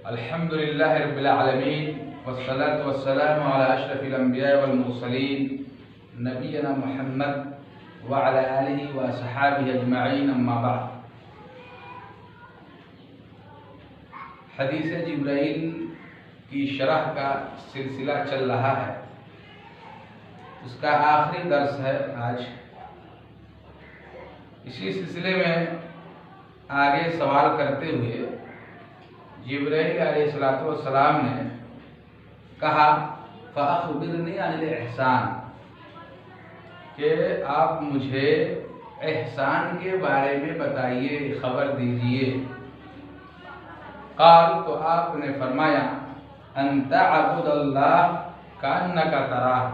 الحمد للہ رب العالمین والصلاة والسلام علی اشرف الانبیاء والمرسلین نبینا محمد وعلی آلہ وصحابہ اجمعین، اما بعد۔ حدیث جبرائیل کی شرح کا سلسلہ چل رہا ہے، اس کا آخری درس ہے آج۔ اسی سلسلے میں آگے سوال کرتے ہوئے جبرائیل علیہ السلام نے کہا فَأَخْبِرْنِي عَنِ الْإِحْسَانِ، کہ آپ مجھے احسان کے بارے میں بتائیے، خبر دیجئے۔ قال، تو آپ نے فرمایا أَن تَعْبُدَ اللَّهَ كَأَنَّكَ تَرَاهُ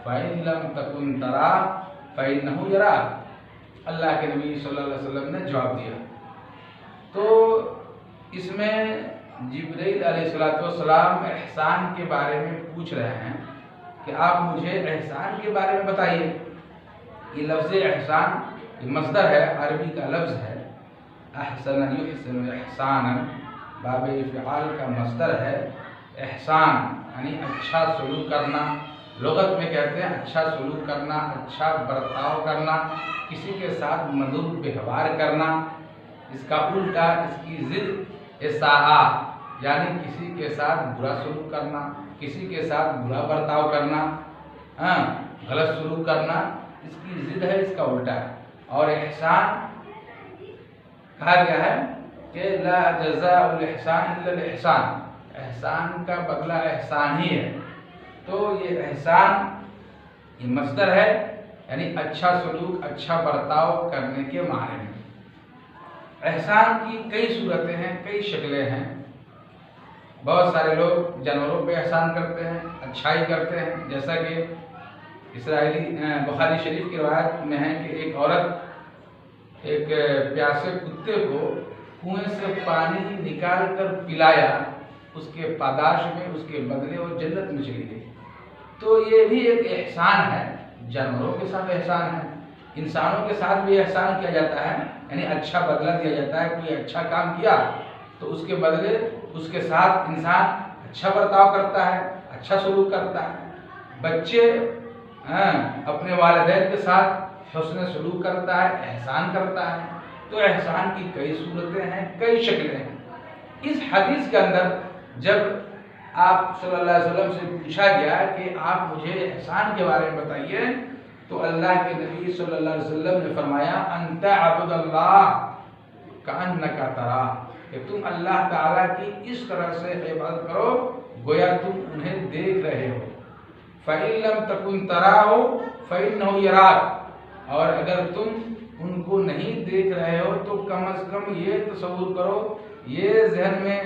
فَإِن لَّمْ تَكُن تَرَاهُ فَإِنَّهُ يَرَاكَ۔ اللہ کے نبی صلی اللہ علیہ وسلم نے جواب دیا۔ تو اس میں جبرائیل علیہ السلام احسان کے بارے میں پوچھ رہے ہیں کہ آپ مجھے احسان کے بارے میں بتائیے۔ یہ لفظ احسان یہ مصدر ہے، عربی کا لفظ ہے، احسن یحسن احسانا، باب فعال کا مصدر ہے۔ احسان یعنی اچھا سلوک کرنا، لغت میں کہتے ہیں اچھا سلوک کرنا، اچھا برتاؤ کرنا، کسی کے ساتھ مدد ویوہار کرنا۔ اس کا الٹا، اس کی ضد اساءہ، یعنی کسی کے ساتھ برا سلوک کرنا، کسی کے ساتھ برا برتاؤ کرنا، غلط سلوک کرنا، اس کی ضد ہے، اس کا الٹا ہے۔ اور احسان کہا گیا ہے کہ لا جزاء الاحسان الا الاحسان، احسان کا بدلہ احسان ہی ہے۔ تو یہ احسان یہ مصدر ہے، یعنی اچھا سلوک، اچھا برتاؤ کرنے کے معنی میں۔ احسان کی کئی صورتیں ہیں، کئی شکلیں ہیں۔ بہت سارے لوگ جانوروں پہ احسان کرتے ہیں، اچھائی کرتے ہیں، جیسا کہ بخاری شریف کی روایت میں ہے کہ ایک عورت ایک پیاسے کتے کو کنویں سے پانی نکال کر پلایا، اس کے پاداش میں، اس کے بدلے وہ جنت میں چلی گئی۔ تو یہ بھی ایک احسان ہے، جانوروں کے ساتھ احسان ہے، انسانوں کے ساتھ بھی احسان کیا جاتا ہے، یعنی اچھا بدلہ دیا جاتا ہے۔ کوئی اچھا کام کیا تو اس کے بدلے اس کے ساتھ انسان اچھا برتاؤ کرتا ہے، اچھا سلوک کرتا ہے۔ بچے اپنے والدین کے ساتھ حسن سلوک کرتا ہے، احسان کرتا ہے۔ تو احسان کی کئی صورتیں ہیں، کئی شکلیں ہیں۔ اس حدیث کے اندر جب آپ صلی اللہ علیہ وسلم سے پوچھا گیا کہ آپ مجھے احسان کے بارے میں بتائیے، تو اللہ کے نبی صلی اللہ علیہ وسلم نے فرمایا ان تعبد اللہ کأنک تراہ، کہ تم اللہ تعالیٰ کی اس طرح سے عبادت کرو گویا تم انہیں دیکھ رہے ہو۔ فإن لم تکن تراہ فإنہ یراک، اور اگر تم ان کو نہیں دیکھ رہے ہو تو کم از کم یہ تصور کرو، یہ ذہن میں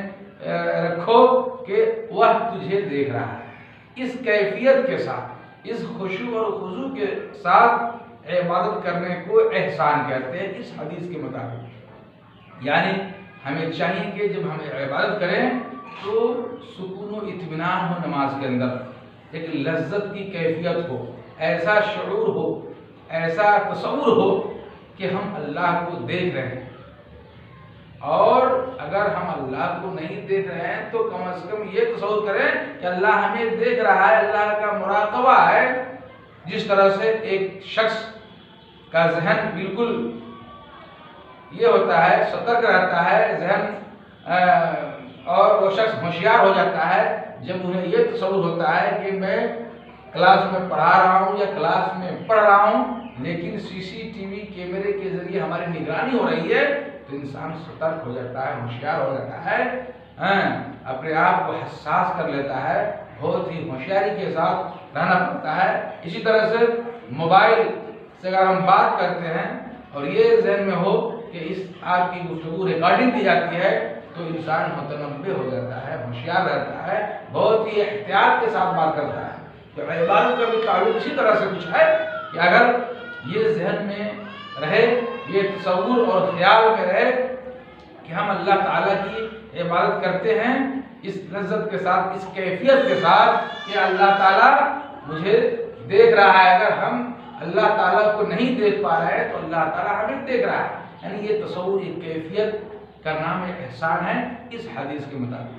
رکھو کہ وہ تجھے دیکھ رہا ہے۔ اس کیفیت کے ساتھ، اس خشوع اور خضوع کے ساتھ عبادت کرنے کو احسان کہتے ہیں اس حدیث کے مطابق۔ یعنی ہمیں چاہیے کہ جب ہم عبادت کریں تو سکون و اطمینان ہو، نماز کے اندر ایک لذت کی کیفیت ہو، ایسا شعور ہو، ایسا تصور ہو کہ ہم اللہ کو دیکھ رہے ہیں۔ اور اگر ہم اللہ کو نہیں دیکھ رہے ہیں تو کم از کم یہ تصور کریں کہ اللہ ہمیں دیکھ رہا ہے، اللہ کا مراقبہ ہے۔ جس طرح سے ایک شخص کا ذہن بالکل یہ ہوتا ہے، سترک رہتا ہے ذہن، اور وہ شخص ہوشیار ہو جاتا ہے جب انہیں یہ تصور ہوتا ہے کہ میں کلاس میں پڑھا رہا ہوں یا کلاس میں پڑھ رہا ہوں، لیکن CCTV کیمرے کے ذریعے ہماری نگرانی ہو رہی ہے، تو انسان سترک ہو جاتا ہے، ہوشیار ہو جاتا ہے، اپنے آپ کو حساس کر لیتا ہے، بہت ہی ہوشیاری کے ساتھ رہنا پڑتا ہے۔ اسی طرح سے موبائل سے اگر ہم بات کرتے ہیں اور یہ ذہن میں ہو کہ اس آپ کی گفتگو ریکارڈنگ کی جاتی ہے، تو انسان متنبہ ہو جاتا ہے، ہوشیار رہتا ہے، بہت ہی احتیاط کے ساتھ بات کرتا ہے۔ تو عبادت کا بھی تعلق اسی طرح سے کچھ ہے کہ اگر یہ ذہن میں رہے، یہ تصور اور خیال میں رہے کہ ہم اللہ تعالیٰ کی عبادت کرتے ہیں اس لذت کے ساتھ، اس کیفیت کے ساتھ کہ اللہ تعالیٰ مجھے دیکھ رہا ہے۔ اگر ہم اللہ تعالیٰ کو نہیں دیکھ پا رہے ہیں تو اللہ تعالیٰ ہمیں دیکھ رہا ہے، یعنی یہ تصور، یہ کیفیت کا نام احسان ہے اس حدیث کے مطابق۔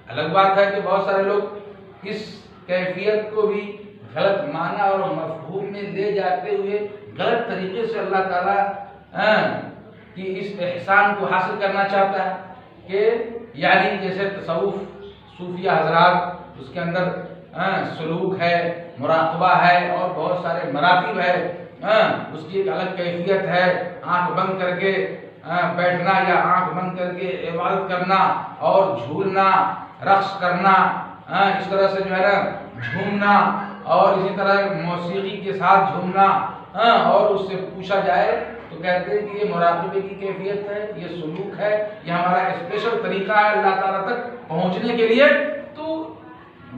الگ بات ہے کہ بہت سارے لوگ اس کیفیت کو بھی غلط معنی اور مفہوم میں لے جاتے ہوئے غلط طریقے سے اللہ تعالیٰ کی اس احسان کو حاصل کرنا چاہتا ہے کہ یعنی جیسے تصوف صوفیہ حضرات، اس کے اندر سلوک ہے، مراقبہ ہے اور بہت سارے مراتب ہے، اس کی ایک الگ کیفیت ہے، آنکھ بند کر کے بیٹھنا یا آنکھ بند کر کے عبادت کرنا اور جھولنا، رقص کرنا، اس طرح سے جو ہے نا جھومنا اور اسی طرح موسیقی کے ساتھ جھومنا، اور اس سے پوچھا جائے تو کہتے ہیں کہ یہ مراقبے کی کیفیت ہے، یہ سلوک ہے، یہ ہمارا اسپیشل طریقہ ہے اللہ تعالیٰ تک پہنچنے کے لیے۔ تو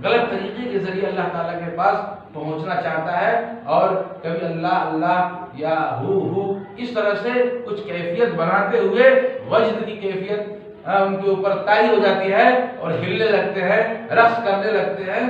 غلط طریقے کے ذریعے اللہ تعالیٰ کے پاس پہنچنا چاہتا ہے، اور کبھی اللہ اللہ یا ہو اس طرح سے کچھ کیفیت بناتے ہوئے وجد کی کیفیت ان کے اوپر طاری ہو جاتی ہے اور ہلنے لگتے ہیں، رقص کرنے لگتے ہیں،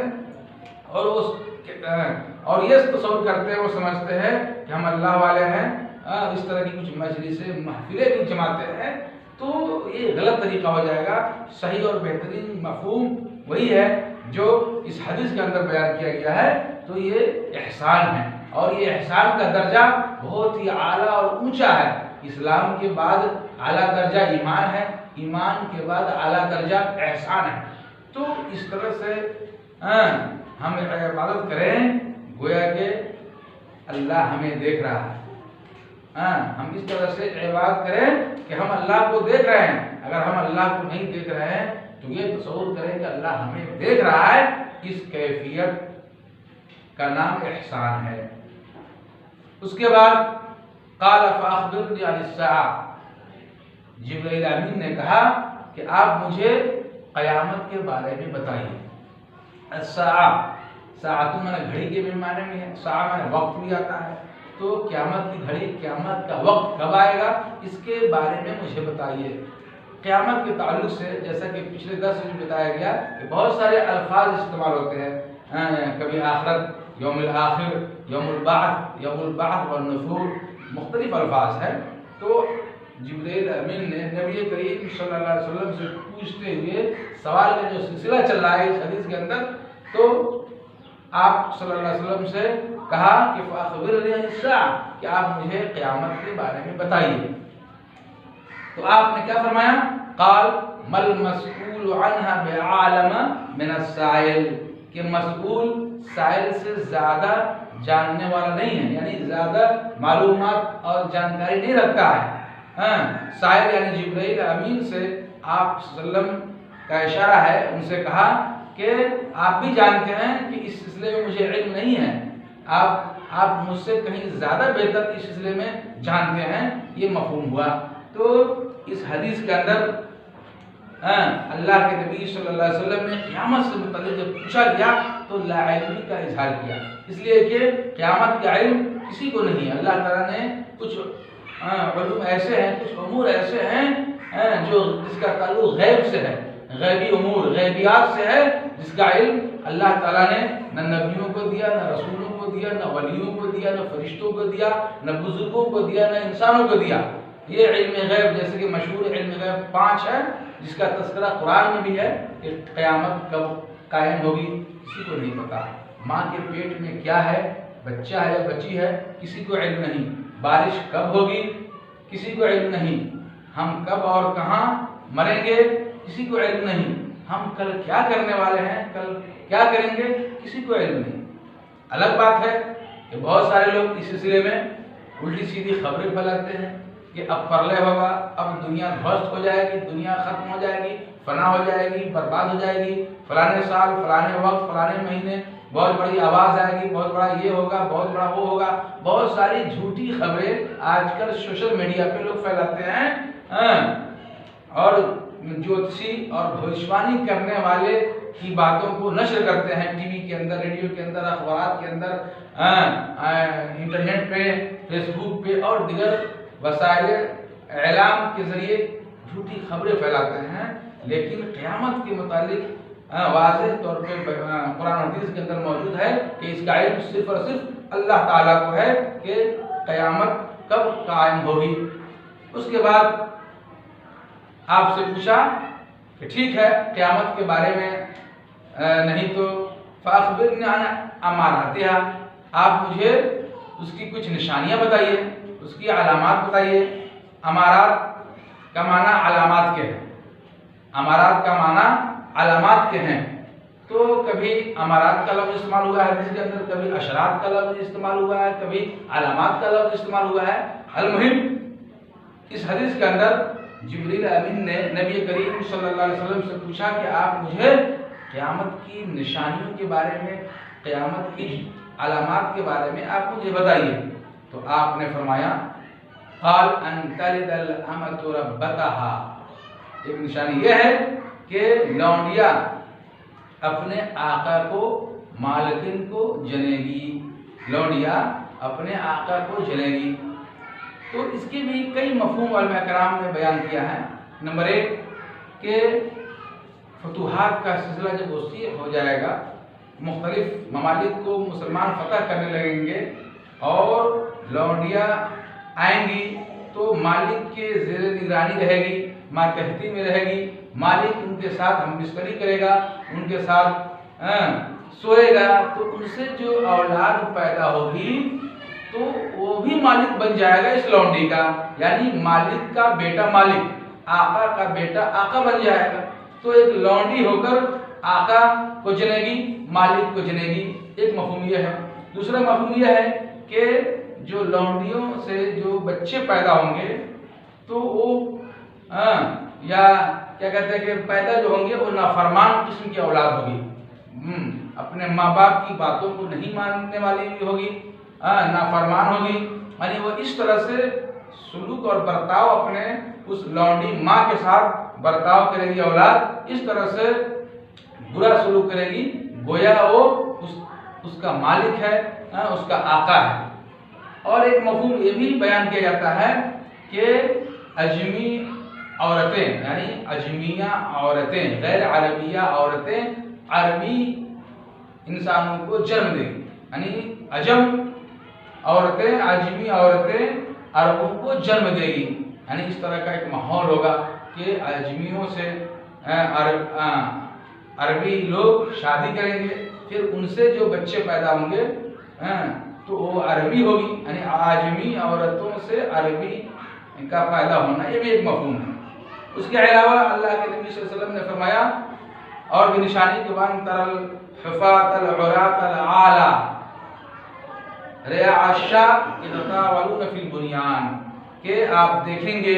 اور یہ تصور کرتے ہیں، وہ سمجھتے ہیں کہ ہم اللہ والے ہیں، اس طرح کی کچھ مجلسیں محفلیں بھی جماتے ہیں، تو یہ غلط طریقہ ہو جائے گا۔ صحیح اور بہترین مفہوم وہی ہے جو اس حدیث کے اندر بیان کیا گیا ہے، تو یہ احسان ہے، اور یہ احسان کا درجہ بہت ہی اعلیٰ اور اونچا ہے۔ اسلام کے بعد اعلیٰ درجہ ایمان ہے، ایمان کے بعد اعلیٰ درجہ احسان ہے۔ تو اس طرح سے ہم عبادت کریں گویا کہ اللہ ہمیں دیکھ رہا ہے، ہم اس طرح سے عبادت کریں کہ ہم اللہ کو دیکھ رہے ہیں۔ اگر ہم اللہ کو نہیں دیکھ رہے ہیں تو یہ تصور کریں کہ اللہ ہمیں دیکھ رہا ہے، اس کیفیت کا نام احسان ہے۔ اس کے بعد قال فاخبرنی عن الساعہ، جبرائیل امین نے کہا کہ آپ مجھے قیامت کے بارے میں بتائیے۔ الساعہ، ساعۃ معنی گھڑی کے بھی معنی میں ہے، ساعہ معنی وقت بھی آتا ہے، تو قیامت کی گھڑی، قیامت کا وقت کب آئے گا، اس کے بارے میں مجھے بتائیے۔ قیامت کے تعلق سے جیسا کہ پچھلے درس میں بتایا گیا کہ بہت سارے الفاظ استعمال ہوتے ہیں، کبھی آخرت، یوم الآخر، یوم البعث والنشور، مختلف الفاظ ہیں۔ تو جبرائیل امین نے نبی کریم صلی اللہ علیہ وسلم سے پوچھتے ہوئے سوال کا جو سلسلہ چل رہا ہے اس حدیث کے اندر، تو آپ صلی اللہ علیہ وسلم سے کہا کہ فاخبرنی عن الساعہ، کہ آپ مجھے قیامت کے بارے میں بتائیے۔ تو آپ نے کیا فرمایا؟ قال مل مسئول عنها بعالم من السائل، کہ مسئول سائل سے زیادہ جاننے والا نہیں ہے، یعنی زیادہ معلومات اور جانکاری نہیں رکھتا ہے۔ سائل یعنی جبرائیل امین سے آپ صلی اللہ علیہ وسلم کا اشارہ ہے، ان سے کہا کہ آپ بھی جانتے ہیں کہ اس سلسلے میں مجھے علم نہیں ہے، آپ مجھ سے کہیں زیادہ بہتر اس سلسلے میں جانتے ہیں، یہ مفہوم ہوا۔ تو اس حدیث کے اندر اللہ کے نبی صلی اللہ علیہ وسلم نے قیامت سے متعلق جب پوچھا گیا تو لا علمی کا اظہار کیا، اس لیے کہ قیامت کا علم کسی کو نہیں ہے۔ اللہ تعالیٰ نے کچھ علوم ایسے ہیں، کچھ امور ایسے ہیں جو جس کا تعلق غیب سے ہے، غیبی امور، غیبیات سے ہے، جس کا علم اللہ تعالیٰ نے نہ نبیوں کو دیا، نہ رسولوں کو دیا، نہ ولیوں کو دیا، نہ فرشتوں کو دیا، نہ بزرگوں کو دیا، نہ انسانوں کو دیا۔ یہ علم غیب، جیسے کہ مشہور علم غیب 5 ہے، جس کا تذکرہ قرآن میں بھی ہے کہ قیامت کب قائم ہوگی کسی کو نہیں پتا، ماں کے پیٹ میں کیا ہے، بچہ ہے یا بچی ہے کسی کو علم نہیں، بارش کب ہوگی کسی کو علم نہیں، ہم کب اور کہاں مریں گے کسی کو علم نہیں، ہم کل کیا کرنے والے ہیں، کل کیا کریں گے کسی کو علم نہیں۔ الگ بات ہے کہ بہت سارے لوگ اس سلسلے میں الٹی سیدھی خبریں پھیلاتے ہیں کہ اب پرلے ہوگا، اب دنیا دھوست ہو جائے گی، دنیا ختم ہو جائے گی، فنا ہو جائے گی، برباد ہو جائے گی، فلانے سال، فلانے وقت، فلانے مہینے بہت بڑی آواز آئے گی، بہت بڑا یہ ہوگا، بہت بڑا وہ ہوگا۔ بہت ساری جھوٹی خبریں آج کل سوشل میڈیا پہ لوگ پھیلاتے ہیں، اور جوتشی اور بھوشوانی کرنے والے کی باتوں کو نشر کرتے ہیں ٹی وی کے اندر، ریڈیو کے اندر، اخبارات کے اندر، انٹرنیٹ پہ، فیس بک پہ اور دیگر وسائل اعلام کے ذریعے جھوٹی خبریں پھیلاتے ہیں، لیکن قیامت کے متعلق واضح طور پہ قرآن حدیث کے اندر موجود ہے کہ اس کا علم صرف اور صرف اللہ تعالیٰ کو ہے کہ قیامت کب قائم ہوگی۔ اس کے بعد آپ سے پوچھا کہ ٹھیک ہے قیامت کے بارے میں نہیں تو فاخبرنی عن اماراتہا، آپ مجھے اس کی کچھ نشانیاں بتائیے، اس کی علامات بتائیے۔ امارات کا معنی علامات کے ہیں، امارات کا معنی علامات کے ہیں، تو کبھی امارات کا لفظ استعمال ہوا ہے حدیث کے اندر، کبھی اشرات کا لفظ استعمال ہوا ہے، کبھی علامات کا لفظ استعمال ہوا ہے۔ المہم اس حدیث کے اندر جبریل امین نے نبی کریم صلی اللہ علیہ وسلم سے پوچھا کہ آپ مجھے قیامت کی نشانیوں کے بارے میں، قیامت کی علامات کے بارے میں آپ مجھے بتائیے۔ تو آپ نے فرمایا قال ان تلد الامۃ ربتها، ایک نشانی یہ ہے کہ لونڈیا اپنے آقا کو، مالکن کو جنے گی، لونڈیا اپنے آقا کو جنے گی۔ تو اس کے بھی کئی مفہوم علماء کرام نے بیان کیا ہے۔ نمبر 1 کہ فتوحات کا سلسلہ جب وسیع ہو جائے گا، مختلف ممالک کو مسلمان فتح کرنے لگیں گے اور لونڈیا آئیں گی تو مالک کے زیر نگرانی رہے گی، ماتحتی میں رہے گی، مالک ان کے ساتھ ہم بستری کرے گا، ان کے ساتھ سوئے گا، تو ان سے جو اولاد پیدا ہوگی تو وہ بھی مالک بن جائے گا اس لونڈی کا، یعنی مالک کا بیٹا مالک، آقا کا بیٹا آقا بن جائے گا۔ تو ایک لونڈی ہو کر آقا کو جنے گی، مالک کو جنے گی، ایک مفہوم یہ ہے۔ دوسرا مفہوم یہ ہے کہ جو لونڈیوں سے جو بچے پیدا ہوں گے تو وہ یا کیا کہتے ہیں کہ پیدا جو ہوں گے وہ نافرمان قسم کی اولاد ہوگی، اپنے ماں باپ کی باتوں کو نہیں ماننے والی ہوگی، نافرمان ہوگی، یعنی وہ اس طرح سے سلوک اور برتاؤ اپنے اس لونڈی ماں کے ساتھ برتاؤ کرے گی، اولاد اس طرح سے برا سلوک کرے گی گویا وہ اس کا مالک ہے، اس کا آقا ہے۔ اور ایک مفہوم یہ بھی بیان کیا جاتا ہے کہ اجمی عورتیں، یعنی اجمیہ عورتیں، غیر عربیہ عورتیں عربی انسانوں کو جنم دیں گی، یعنی عجم عورتیں، اجمی عورتیں عربوں کو جنم دے گی، یعنی اس طرح کا ایک ماحول ہوگا کہ اجمیوں سے عربی لوگ شادی کریں گے، پھر ان سے جو بچے پیدا ہوں گے تو وہ عربی ہوگی، یعنی اعجمی عورتوں سے عربی کا پیدا ہونا، یہ بھی ایک مفہوم ہے۔ اس کے علاوہ اللہ کے نبی صلی اللہ علیہ وسلم نے فرمایا اور بھی نشانی کے بعد ترل حفاۃ العراۃ العالی رعاء الشاء یتطاولون فی البنیان، کہ آپ دیکھیں گے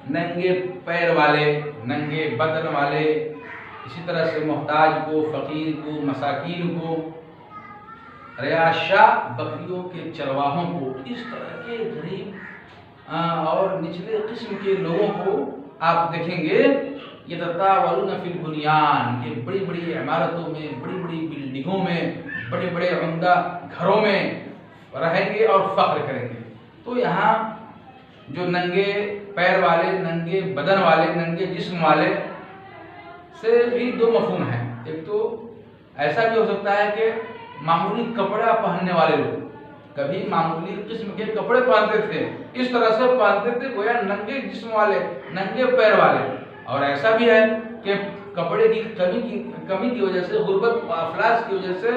ننگے پیر والے، ننگے بدن والے، اسی طرح سے محتاج کو، فقیر کو، مساکین کو، رعاء الشاء بکریوں کے چرواہوں کو، اس طرح کے غریب اور نچلے قسم کے لوگوں کو آپ دیکھیں گے یتطاولون فی البنیان، کہ بڑی بڑی عمارتوں میں، بڑی بڑی بلڈنگوں میں، بڑے بڑے عمدہ گھروں میں رہیں گے اور فخر کریں گے۔ تو یہاں جو ننگے پیر والے، ننگے بدن والے، ننگے جسم والے سے بھی دو مفہوم ہیں۔ ایک تو ایسا بھی ہو سکتا ہے کہ معمولی کپڑا پہننے والے لوگ، کبھی معمولی قسم کے کپڑے پہنتے تھے، اس طرح سے پہنتے تھے گویا ننگے جسم والے، ننگے پیر والے۔ اور ایسا بھی ہے کہ کپڑے کی کمی کی وجہ سے، غربت و افلاس کی وجہ سے،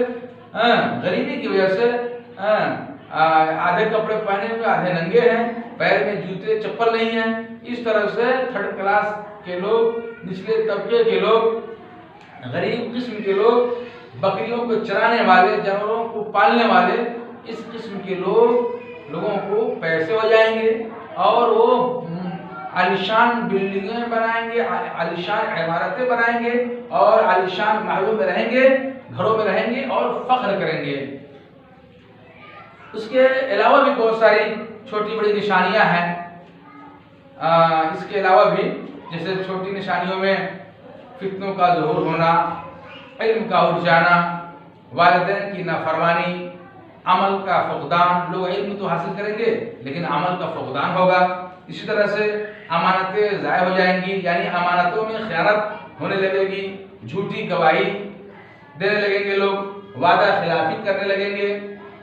غریبی کی وجہ سے آدھے کپڑے پہنے ہوئے آدھے ننگے ہیں، پیر میں جوتے چپل نہیں ہیں، اس طرح سے تھرڈ کلاس کے لوگ، نچلے طبقے کے لوگ، غریب قسم کے لوگ، بکریوں کو چرانے والے، جانوروں کو پالنے والے، اس قسم کے لوگوں کو پیسے ہو جائیں گے اور وہ عالیشان بلڈنگیں بنائیں گے، عالیشان عمارتیں بنائیں گے اور عالیشان محلوں میں رہیں گے، گھروں میں رہیں گے اور فخر کریں گے۔ اس کے علاوہ بھی بہت ساری چھوٹی بڑی نشانیاں ہیں۔ اس کے علاوہ بھی جیسے چھوٹی نشانیوں میں فتنوں کا ظہور ہونا، علم کا اٹھ جانا، والدین کی نافرمانی، عمل کا فقدان، لوگ علم تو حاصل کریں گے لیکن عمل کا فقدان ہوگا۔ اسی طرح سے امانتیں ضائع ہو جائیں گی، یعنی امانتوں میں خیانت ہونے لگے گی، جھوٹی گواہی دینے لگیں گے لوگ، وعدہ خلافی کرنے لگیں گے،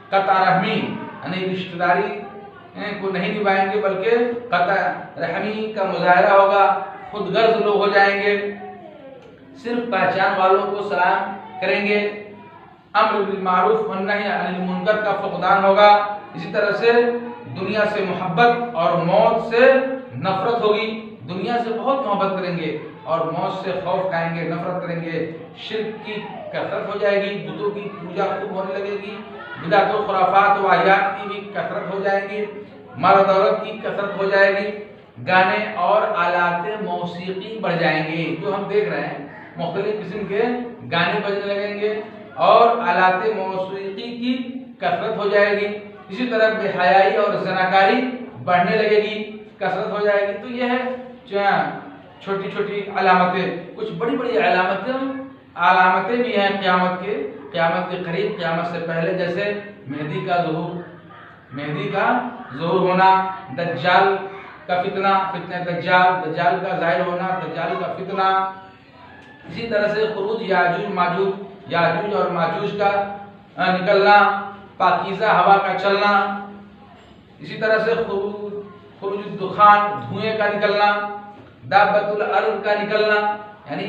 قطع رحمی یعنی رشتہ داری کو نہیں نبھائیں گے بلکہ قطع رحمی کا مظاہرہ ہوگا، خود غرض لوگ ہو جائیں گے، صرف پہچان والوں کو سلام کریں گے، امر بالمعروف والنہی عن المنکر کا فقدان ہوگا، اسی طرح سے دنیا سے محبت اور موت سے نفرت ہوگی، دنیا سے بہت محبت کریں گے اور موت سے خوف کھائیں گے، نفرت کریں گے، شرک کی کثرت ہو جائے گی، بتوں کی پوجا خوب ہونے لگے گی، بدعت و خرافات و واہیات کی بھی کثرت ہو جائے گی، مال و دولت کی کثرت ہو جائے گی، گانے اور آلات موسیقی بڑھ جائیں گے، جو ہم دیکھ رہے ہیں مختلف قسم کے گانے بجنے لگیں گے اور آلات موسیقی کی کثرت ہو جائے گی، اسی طرح بے حیائی اور زناکاری بڑھنے لگے گی، کثرت ہو جائے گی۔ تو یہ ہے چھوٹی چھوٹی علامتیں، کچھ بڑی بڑی علامتیں بھی ہیں قیامت کے قریب، قیامت سے پہلے، جیسے مہدی کا ظہور ہونا، دجال کا فتنہ دجال کا ظاہر ہونا، دجال کا فتنہ، اسی طرح سے خروج یاجوج اور ماجوج کا نکلنا، پاکیزہ ہوا کا چلنا، اسی طرح سے خروج دخان دھوئیں کا نکلنا، دابۃ الارض کا نکلنا، یعنی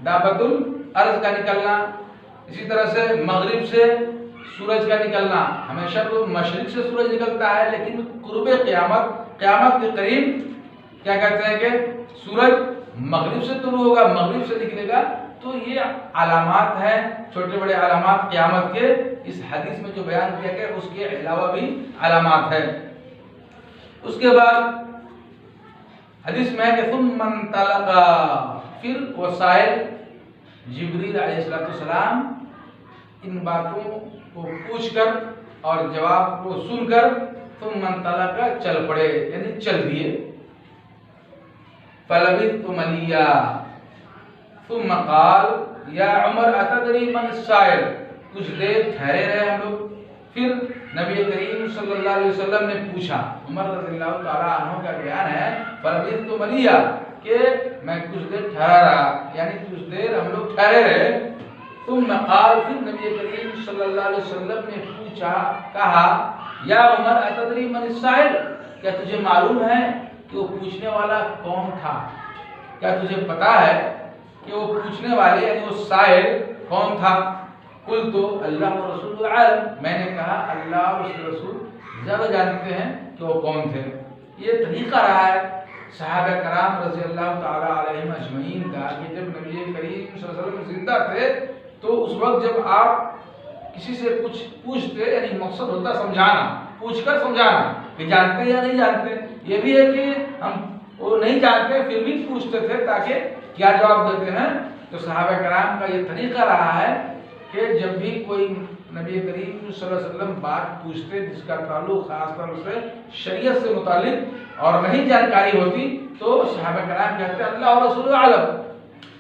دابۃ الارض کا نکلنا، اسی طرح سے مغرب سے سورج کا نکلنا، ہمیشہ تو مشرق سے سورج نکلتا ہے لیکن قرب قیامت کے قریب کیا کہتے ہیں کہ سورج مغرب سے طلوع ہوگا، مغرب سے نکلے گا۔ تو یہ علامات ہیں، چھوٹے بڑے علامات قیامت کے، اس حدیث میں جو بیان کیا گیا اس کے علاوہ بھی علامات ہیں۔ اس کے بعد حدیث میں ہے کہ ثم انطلق، پھر وسائل جبریل علیہ السلام ان باتوں کو پوچھ کر اور جواب کو سن کر ثم انطلق چل پڑے، یعنی چل دیے، فلبثت ملیا ثم قال یا عمر اتدری من السائل، کچھ دیر ٹھہرے رہے ہم لوگ، پھر نبی کریم صلی اللہ علیہ وسلم نے پوچھا، عمر رضی اللہ تعالیٰ عنہ کا بیان ہے فلبثت ملیا کہ میں کچھ دیر ٹھہرا رہا، یعنی کچھ دیر ہم لوگ ٹھہرے رہے، ثم قال، پھر نبی کریم صلی اللہ علیہ وسلم نے پوچھا، کہا یا عمر اتدری من السائل، کیا تجھے معلوم ہے کہ وہ پوچھنے والا کون تھا؟ کیا تجھے پتا ہے کہ وہ پوچھنے والے یعنی وہ سائل کون تھا؟ قلت اللہ و رسول عالم، میں نے کہا اللہ اور اس کے رسول زیادہ جانتے ہیں کہ وہ کون تھے۔ یہ طریقہ رہا ہے صحابہ کرام رضی اللہ تعالیٰ علیہم اجمعین کا کہ جب نبی کریم صلی اللہ علیہ وسلم زندہ تھے تو اس وقت جب آپ کسی سے کچھ پوچھتے، یعنی مقصد ہوتا سمجھانا، پوچھ کر سمجھانا کہ جانتے یا نہیں جانتے، یہ بھی ہے کہ ہم وہ نہیں جانتے پھر بھی پوچھتے تھے تاکہ کیا جواب دیتے ہیں۔ تو صحابہ کرام کا یہ طریقہ رہا ہے کہ جب بھی کوئی نبی کریم صلی اللہ علیہ وسلم بات پوچھتے جس کا تعلق خاص طور سے شریعت سے متعلق اور نہیں جانکاری ہوتی تو صحابہ کرام کہتے ہیں اللہ اور رسول عالم،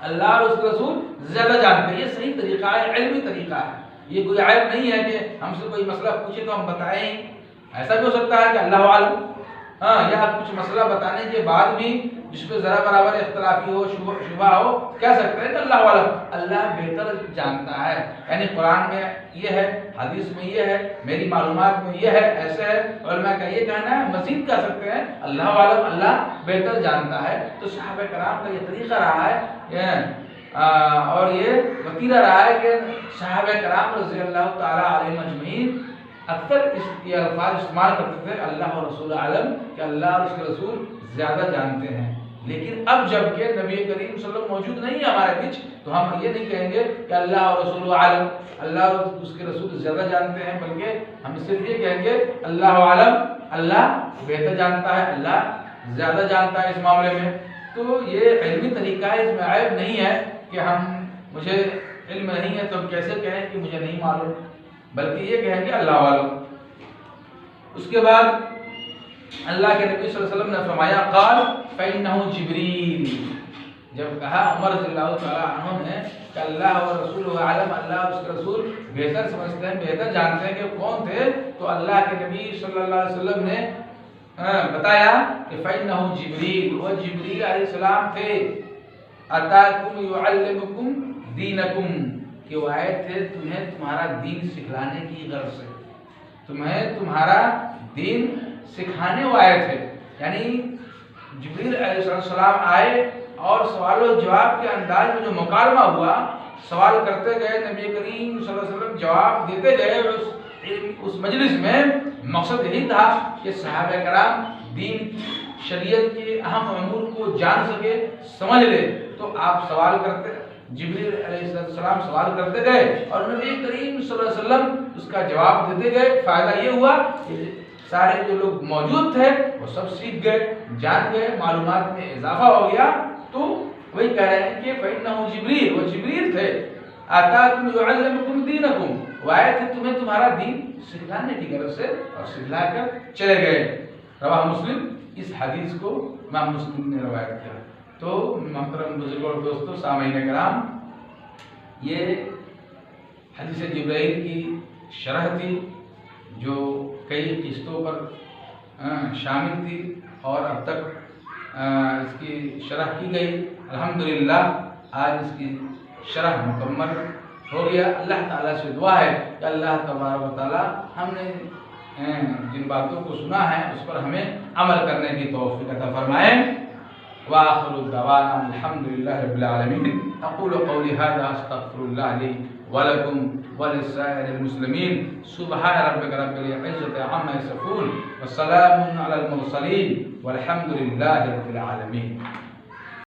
اللہ اور اس کے رسول زیادہ جانتے ہیں۔ یہ صحیح طریقہ ہے، علمی طریقہ ہے، یہ کوئی عیب نہیں ہے کہ ہم سے کوئی مسئلہ پوچھے تو ہم بتائیں۔ ایسا بھی ہو سکتا ہے کہ اللہ عالم، یا کچھ مسئلہ بتانے کے بعد بھی جس پہ ذرا برابر اختلافی ہو، شبہ ہو، کہہ سکتے ہیں کہ اللہ عالم، اللہ بہتر جانتا ہے، یعنی قرآن میں یہ ہے، حدیث میں یہ ہے، میری معلومات میں یہ ہے، ایسے ہے، علماء کا یہ کہنا ہے، مزید کہہ سکتے ہیں اللہ عالم، اللہ بہتر جانتا ہے۔ تو صحابہ کرام کا یہ طریقہ رہا ہے اور یہ وتیرہ رہا ہے کہ صحابہ کرام رضی اللہ تعالیٰ علیہ اجمعین اکثر یہ الفاظ استعمال کرتے تھے اللہ اور رسول عالم، کہ اللہ اور اس کے رسول زیادہ جانتے ہیں۔ لیکن اب جب کہ نبی کریم صلی اللہ علیہ وسلم موجود نہیں ہے ہمارے بیچ تو ہم یہ نہیں کہیں گے کہ اللہ اور رسول عالم، اللہ اور اس کے رسول زیادہ جانتے ہیں، بلکہ ہم صرف یہ کہیں گے اللہ عالم، اللہ بہتر جانتا ہے، اللہ زیادہ جانتا ہے اس معاملے میں۔ تو یہ علمی طریقہ ہے، اس میں عیب نہیں ہے کہ مجھے علم نہیں ہے تو ہم کیسے کہیں کہ مجھے نہیں معلوم، بلکہ یہ کہیں گے اللہ عالم۔ اس کے بعد اللہ کے نبی صلی اللہ علیہ وسلم نے فرمایا قال فإنه جبریل، جب کہا عمر رضی اللہ تعالیٰ عنہ نے کہ اللہ و رسول عالم، اللہ اور اس کے رسول بہتر سمجھتے ہیں، بہتر جانتے ہیں کہ کون تھے، تو اللہ کے نبی صلی اللہ علیہ وسلم نے بتایا کہ فإنه جبریل، وہ جبریل علیہ السلام تھے، اتاکم یعلمکم دینکم، کہ وہ آئے تھے تمہیں تمہارا دین سکھلانے کی غرض سے، تمہیں تمہارا دین سکھانے وہ آئے تھے. یعنی جبریل علیہ السلام آئے اور سوال و جواب کے انداز میں جو مکالمہ ہوا، سوال کرتے گئے، نبی کریم صلی اللہ علیہ وسلم جواب دیتے گئے. اس مجلس میں مقصد یہی تھا کہ صحابہ کرام دین شریعت کے اہم امور کو جان سکے، سمجھ لے. تو آپ سوال کرتے، جبریل علیہ السلام سوال کرتے گئے اور نبی کریم صلی اللہ علیہ وسلم اس کا جواب دیتے گئے. فائدہ یہ ہوا کہ سارے جو لوگ موجود تھے وہ سب سیکھ گئے، جان گئے، معلومات میں اضافہ ہو گیا. تو وہی کہہ رہے ہیں کہ فَإِنَّهُ جبریل، وہ جبریل تھے. آتاکم یعلمکم دینکم، وہ آئے تھے تمہیں تمہارا دین سکھلانے کی غرض سے اور سکھلا کر چلے گئے. رواہ مسلم، اس حدیث کو امام مسلم نے روایت کیا. تو محترم بزرگوں اور دوستوں، سامعین کرام، یہ حدیث جبرائیل کی شرح تھی جو کئی قسطوں پر شامل تھی اور اب تک اس کی شرح کی گئی. الحمدللہ آج اس کی شرح مکمل ہو گیا. اللہ تعالیٰ سے دعا ہے کہ اللہ تبارک و تعالیٰ ہم نے جن باتوں کو سنا ہے اس پر ہمیں عمل کرنے کی توفیق عطا فرمائے. وآخر دعوانا الحمدللہ رب العالمین. اقول قولی ھذا استغفر اللہ لی ولکم ولسائر المسلمین. سبحان ربک رب العزة عما یصفون وسلام علی المرسلین والحمد للہ رب العالمین.